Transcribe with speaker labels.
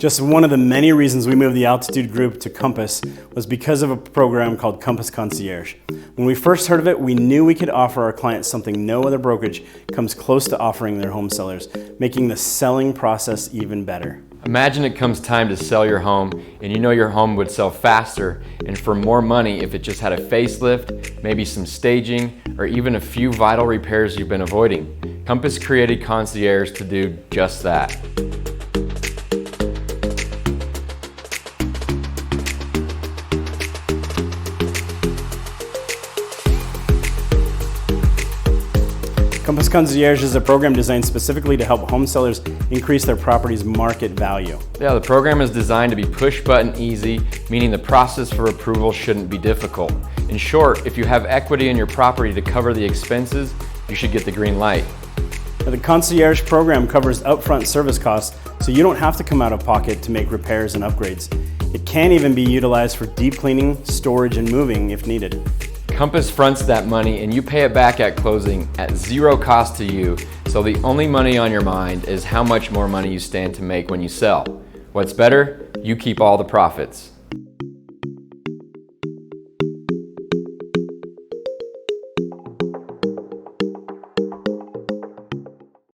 Speaker 1: Just one of the many reasons we moved the Altitude Group to Compass was because of a program called Compass Concierge. When we first heard of it, we knew we could offer our clients something no other brokerage comes close to offering their home sellers, making the selling process even better.
Speaker 2: Imagine it comes time to sell your home and you know your home would sell faster and for more money if it just had a facelift, maybe some staging, or even a few vital repairs you've been avoiding. Compass created Concierge to do just that.
Speaker 1: Compass Concierge is a program designed specifically to help home sellers increase their property's market value.
Speaker 2: Yeah, the program is designed to be push-button easy, meaning the process for approval shouldn't be difficult. In short, if you have equity in your property to cover the expenses, you should get the green light.
Speaker 1: Now, the Concierge program covers upfront service costs, so you don't have to come out of pocket to make repairs and upgrades. It can even be utilized for deep cleaning, storage, and moving if needed.
Speaker 2: Compass fronts that money and you pay it back at closing at zero cost to you, so the only money on your mind is how much more money you stand to make when you sell. What's better? You keep all the profits.